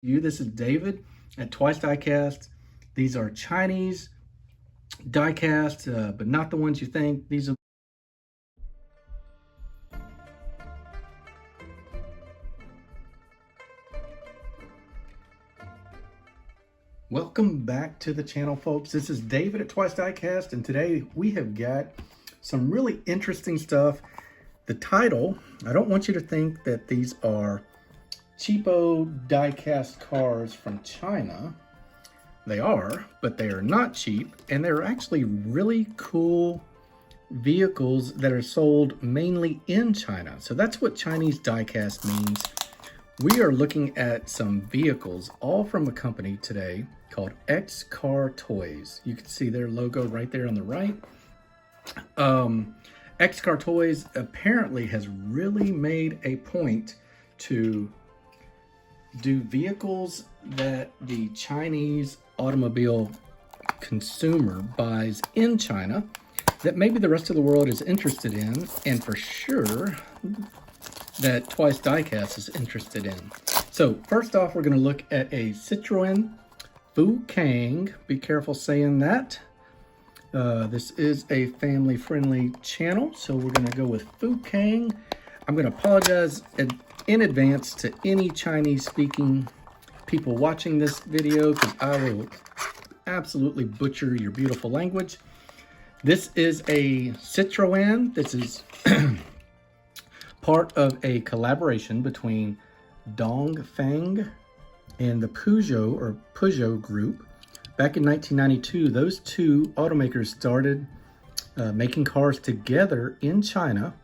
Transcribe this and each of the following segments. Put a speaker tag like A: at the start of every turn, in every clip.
A: This is David at Twice Diecast. These are Chinese diecast, but not the ones you think. These are Welcome back to the channel, folks. This is David at Twice Diecast, and today we have got some really interesting stuff. The title, I don't want you to think that these are cheapo diecast cars from China. They are, but they are not cheap, and they're actually really cool vehicles that are sold mainly in China. So that's what Chinese diecast means. We are looking at some vehicles, all from a company today called XCarToys. You can see their logo right there on the right. XCarToys apparently has really made a point to do vehicles that the Chinese automobile consumer buys in China that maybe the rest of the world is interested in, and for sure that Twice Diecast is interested in. So first off, we're going to look at a Citroen Fukang. Be careful saying that. This is a family-friendly channel, so we're going to go with Fukang. I'm going to apologize in advance to any Chinese-speaking people watching this video, because I will absolutely butcher your beautiful language. This is a Citroen. This is part of a collaboration between Dongfeng and the Peugeot group. Back in 1992, those two automakers started making cars together in China.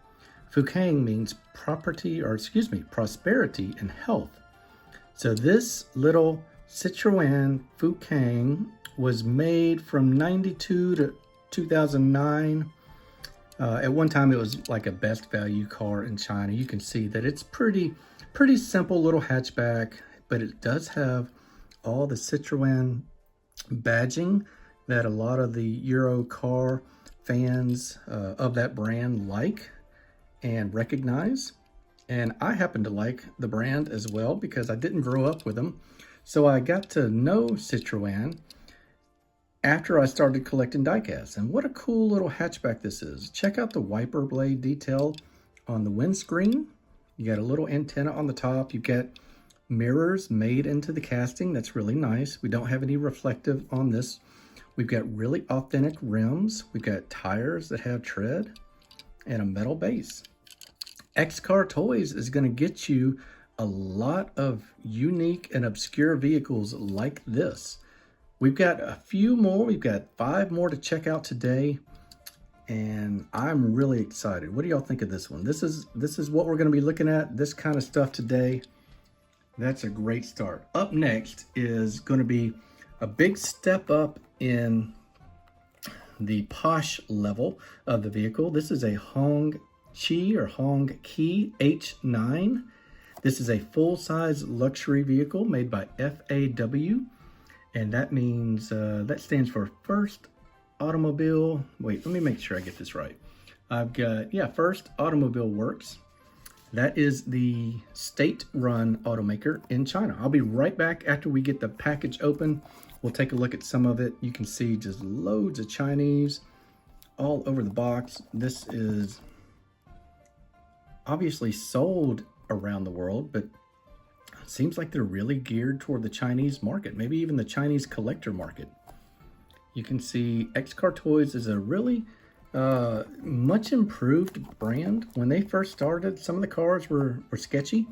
A: Fukang means prosperity and health. So this little Citroen Fukang was made from 92 to 2009. At one time, it was like a best value car in China. You can see that it's pretty simple little hatchback, but it does have all the Citroen badging that a lot of the Euro car fans of that brand like and recognize. And I happen to like the brand as well because I didn't grow up with them. So I got to know Citroen after I started collecting diecasts. And what a cool little hatchback this is. Check out the wiper blade detail on the windscreen. You got a little antenna on the top. You get mirrors made into the casting. That's really nice. We don't have any reflective on this. We've got really authentic rims. We've got tires that have tread and a metal base. XCarToys is going to get you a lot of unique and obscure vehicles like this. We've got a few more. We've got 5 more to check out today, and I'm really excited. What do y'all think of this one? This is what we're going to be looking at, this kind of stuff today. That's a great start. Up next is going to be a big step up in the posh level of the vehicle. This is a Hongqi H9. This is a full-size luxury vehicle made by FAW, and that means that stands for First Automobile. Wait, let me make sure I get this right. I've got, First Automobile Works. That is the state-run automaker in China. I'll be right back after we get the package open. We'll take a look at some of it. You can see just loads of Chinese all over the box. This is obviously sold around the world, but it seems like they're really geared toward the Chinese market, maybe even the Chinese collector market. You can see XCarToys is a really much improved brand. When they first started, some of the cars were sketchy,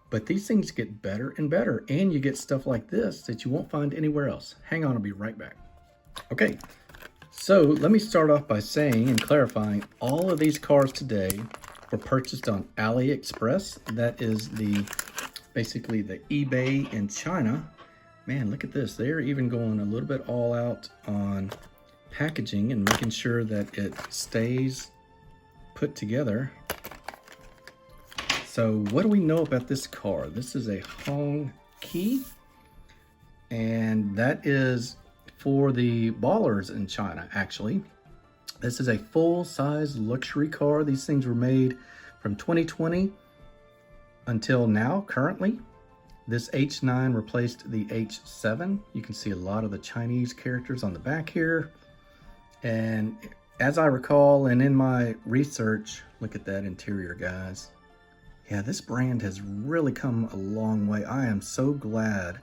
A: but these things get better and better, and you get stuff like this that you won't find anywhere else. Hang on, I'll be right back. Okay, so let me start off by saying and clarifying all of these cars today were purchased on AliExpress. That is basically the eBay in China. Man, look at this. They're even going a little bit all out on packaging and making sure that it stays put together. So what do we know about this car? This is a Hongqi, and that is for the ballers in China, actually. This is a full-size luxury car. These things were made from 2020 until now, currently. This H9 replaced the H7. You can see a lot of the Chinese characters on the back here. And as I recall, and in my research, look at that interior, guys. Yeah, this brand has really come a long way. I am so glad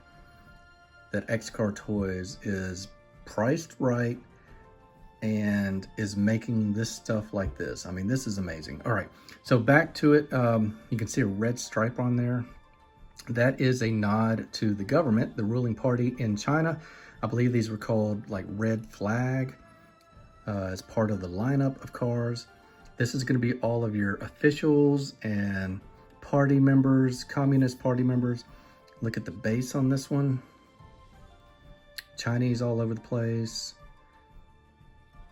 A: that XCarToys is priced right and is making this stuff like this. I mean, this is amazing. All right, so back to it. You can see a red stripe on there. That is a nod to the government, the ruling party in China. I believe these were called like red flag as part of the lineup of cars. This is going to be all of your officials and party members, Communist Party members. Look at the base on this one. Chinese all over the place.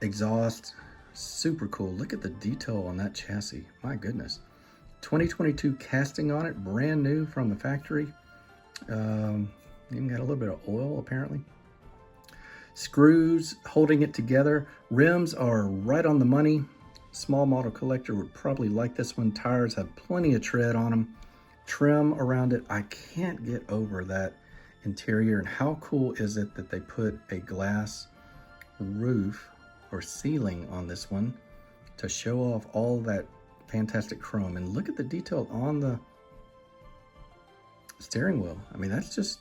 A: Exhaust, super cool. Look at the detail on that chassis. My goodness. 2022 casting on it, brand new from the factory. Even got a little bit of oil apparently. Screws holding it together. Rims are right on the money. Small model collector would probably like this one. Tires have plenty of tread on them. Trim around it. I can't get over that interior, and how cool is it that they put a glass roof or ceiling on this one to show off all that fantastic chrome. And look at the detail on the steering wheel. I mean, that's just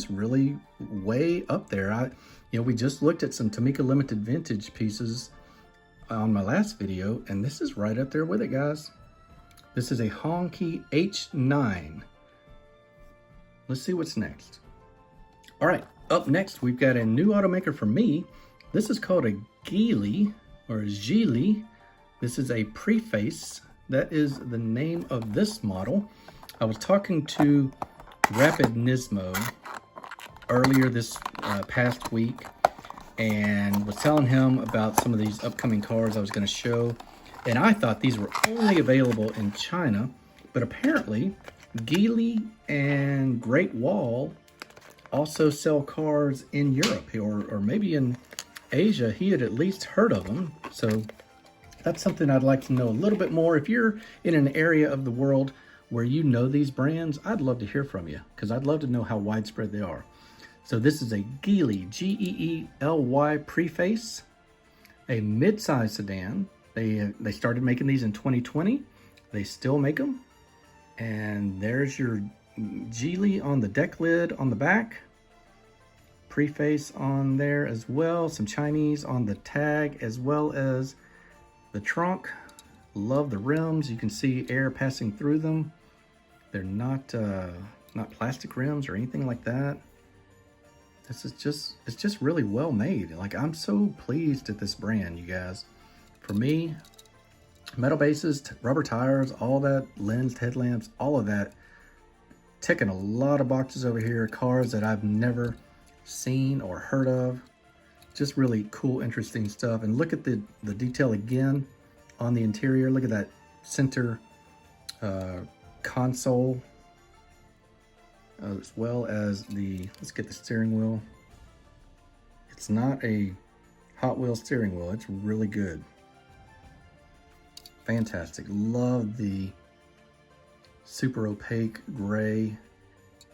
A: really way up there. We just looked at some Tomica limited vintage pieces on my last video, and this is right up there with it, guys. This is a Hongqi H9. Let's see what's next. All right, up next, we've got a new automaker for me. This is called a Geely or Geely. This is a Preface. That is the name of this model. I was talking to Rapid Nismo earlier this past week and was telling him about some of these upcoming cars I was going to show. And I thought these were only available in China, but apparently Geely and Great Wall also sell cars in Europe, or maybe in Asia. He had at least heard of them. So that's something I'd like to know a little bit more. If you're in an area of the world where you know these brands, I'd love to hear from you, because I'd love to know how widespread they are. So this is a Geely, G-E-E-L-Y Preface, a mid-size sedan. They started making these in 2020. They still make them. And there's your Geely on the deck lid on the back. Preface on there as well. Some Chinese on the tag as well as the trunk. Love the rims. You can see air passing through them. They're not plastic rims or anything like that. This is it's just really well made. Like, I'm so pleased at this brand, you guys. For me, metal bases, rubber tires, all that, lensed headlamps, all of that, ticking a lot of boxes over here. Cars that I've never seen or heard of. Just really cool, interesting stuff. And look at the detail again on the interior. Look at that center console, as well as let's get the steering wheel. It's not a Hot Wheels steering wheel. It's really good. Fantastic. Love the super opaque gray.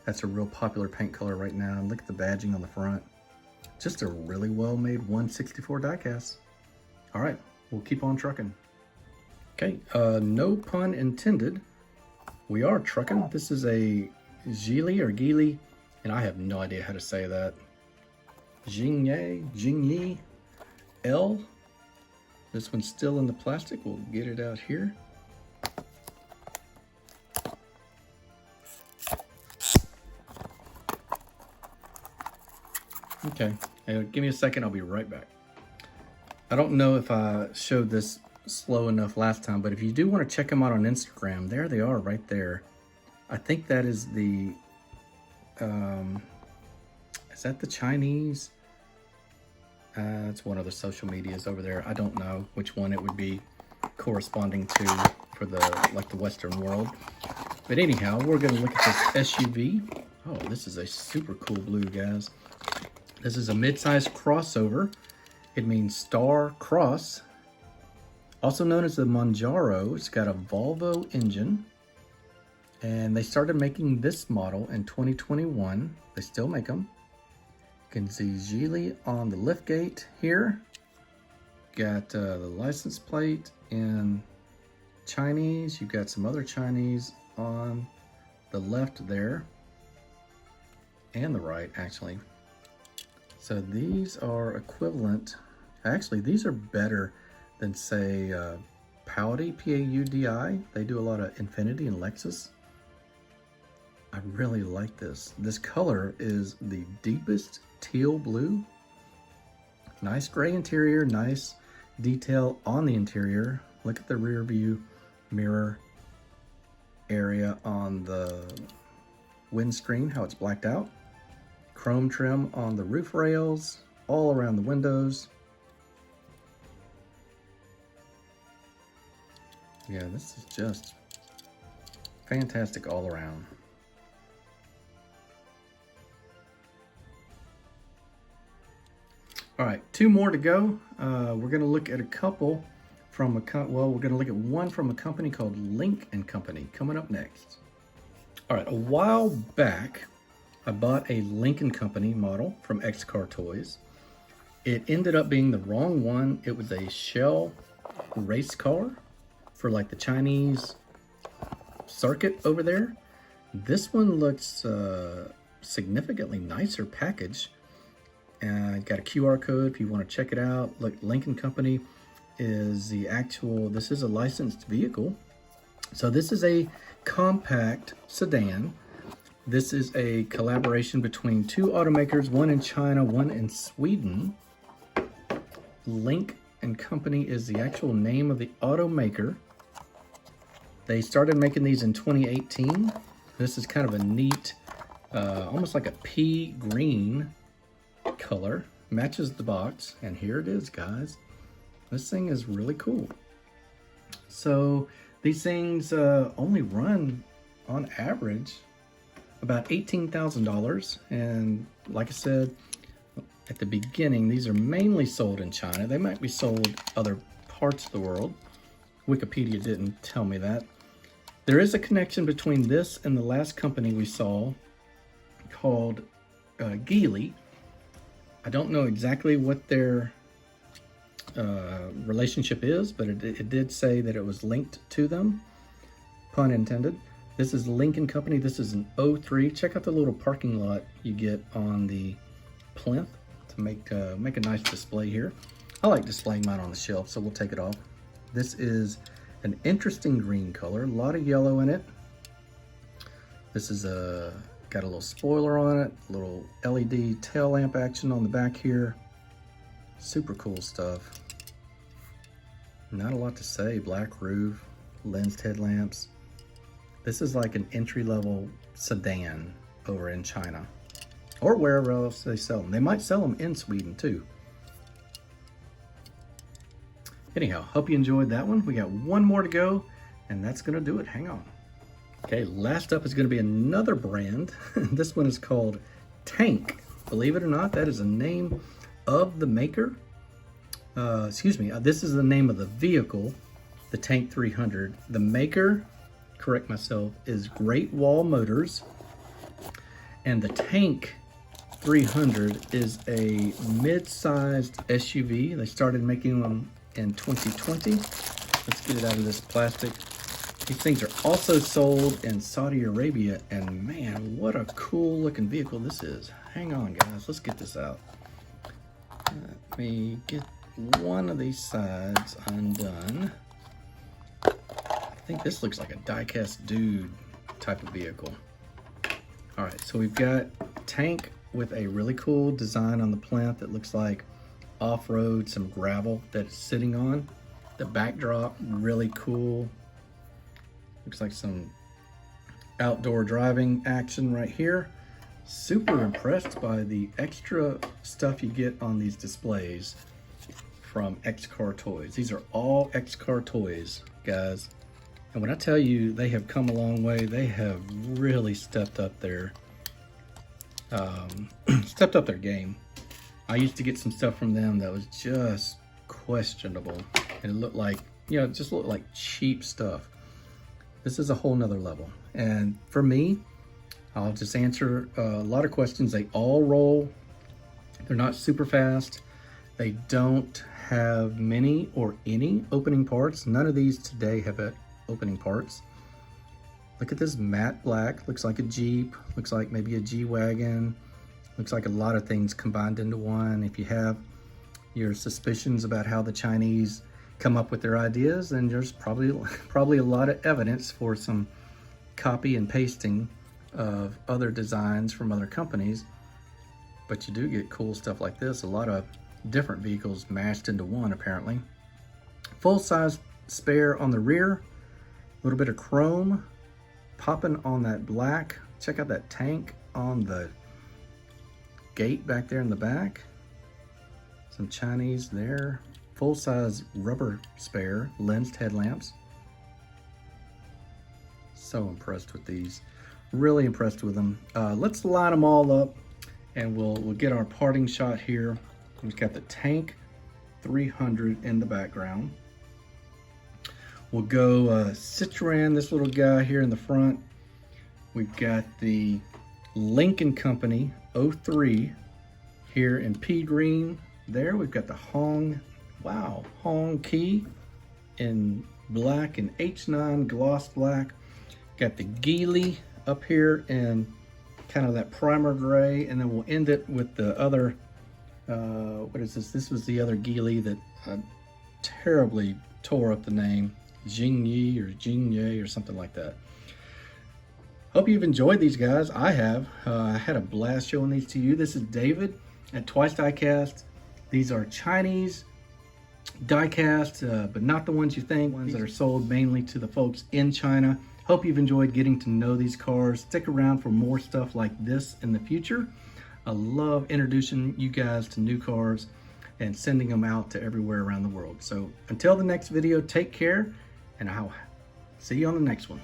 A: That's a real popular paint color right now. Look at the badging on the front. Just a really well-made 1/64 diecast. All right, we'll keep on trucking. Okay, no pun intended. We are trucking. This is a Geely, and I have no idea how to say that. Jingyi L. This one's still in the plastic. We'll get it out here. Okay, give me a second, I'll be right back. I don't know if I showed this slow enough last time, but if you do want to check them out on Instagram, there they are right there. I think that is the, is that the Chinese? It's one of the social medias over there. I don't know which one it would be corresponding to for the Western world. But anyhow, we're gonna look at this SUV. Oh, this is a super cool blue, guys. This is a mid-size crossover. It means Star Cross. Also known as the Manjaro. It's got a Volvo engine. And they started making this model in 2021. They still make them. You can see Geely on the lift gate here. Got the license plate in Chinese. You've got some other Chinese on the left there. And the right, actually. So these are equivalent. Actually, these are better than, say, Paudi, P-A-U-D-I. They do a lot of Infiniti and Lexus. I really like this. This color is the deepest teal blue. Nice gray interior, nice detail on the interior. Look at the rear view mirror area on the windscreen, how it's blacked out. Chrome trim on the roof rails, all around the windows. Yeah, this is just fantastic all around. All right, two more to go. We're gonna look at a couple from we're gonna look at one from a company called Lynk Company coming up next. All right, a while back, I bought a Lynk Company model from XCarToys. It ended up being the wrong one. It was a shell race car for like the Chinese circuit over there. This one looks significantly nicer package. Got a QR code if you want to check it out. Look, Lynk Company is the actual, this is a licensed vehicle. So this is a compact sedan. This is a collaboration between two automakers, one in China, one in Sweden. Lynk Company is the actual name of the automaker. They started making these in 2018. This is kind of a neat, almost like a pea green color. Matches the box, and here it is, guys. This thing is really cool. So these things only run on average about $18,000, and like I said at the beginning, these are mainly sold in China. They might be sold other parts of the world. Wikipedia didn't tell me that. There is a connection between this and the last company we saw called Geely. I don't know exactly what their relationship is, but it did say that it was linked to them, pun intended. This is Lynk Company. This is an 03. Check out the little parking lot you get on the plinth to make a nice display here. I like displaying mine on the shelf, so we'll take it off. This is an interesting green color, a lot of yellow in it. This is got a little spoiler on it, a little LED tail lamp action on the back here. Super cool stuff. Not a lot to say. Black roof, lensed headlamps. This is like an entry-level sedan over in China or wherever else they sell them. They might sell them in Sweden too. Anyhow, hope you enjoyed that one. We got one more to go, and that's gonna do it. Hang on. Okay, last up is gonna be another brand. This one is called Tank. Believe it or not, that is the name of the maker. This is the name of the vehicle, the Tank 300. The maker, correct myself, is Great Wall Motors, and the Tank 300 is a mid-sized SUV. They started making them in 2020. Let's get it out of this plastic. These things are also sold in Saudi Arabia, and man, what a cool looking vehicle this is. Hang on, guys, let's get this out. Let me get one of these sides undone. I think this looks like a diecast dude type of vehicle. All right, so we've got Tank with a really cool design on the plinth that looks like off-road, some gravel that it's sitting on. The backdrop, really cool. Looks like some outdoor driving action right here. Super impressed by the extra stuff you get on these displays from XCarToys. These are all XCarToys, guys. And when I tell you they have come a long way, they have really stepped up their game. I used to get some stuff from them that was just questionable, and it looked like, you know, it just looked like cheap stuff. This is a whole nother level. And for me, I'll just answer a lot of questions. They all roll. They're not super fast. They don't have many or any opening parts. None of these today have opening parts. Look at this matte black. Looks like a Jeep. Looks like maybe a G-Wagon. Looks like a lot of things combined into one. If you have your suspicions about how the Chinese come up with their ideas, then there's probably a lot of evidence for some copy and pasting of other designs from other companies. But you do get cool stuff like this. A lot of different vehicles mashed into one, apparently. Full-size spare on the rear. A little bit of chrome popping on that black. Check out that tank on the gate back there in the back. Some Chinese there. Full-size rubber spare, lensed headlamps. So impressed with these. Really impressed with them. Let's line them all up and we'll get our parting shot here. We've got the Tank 300 in the background. We'll go Citroen, this little guy here in the front. We've got the Lynk Co 03 here in pea green. There we've got the Hongqi in black and H9 gloss black. Got the Geely up here in kind of that primer gray, and then we'll end it with the other, what is this? This was the other Geely that terribly tore up the name. Jingyi or Jingye or something like that. Hope you've enjoyed these guys. I have. I had a blast showing these to you. This is David at Twice Diecast. These are Chinese diecast, but not the ones you think, ones that are sold mainly to the folks in China. Hope you've enjoyed getting to know these cars. Stick around for more stuff like this in the future. I love introducing you guys to new cars and sending them out to everywhere around the world. So until the next video, take care, and I'll see you on the next one.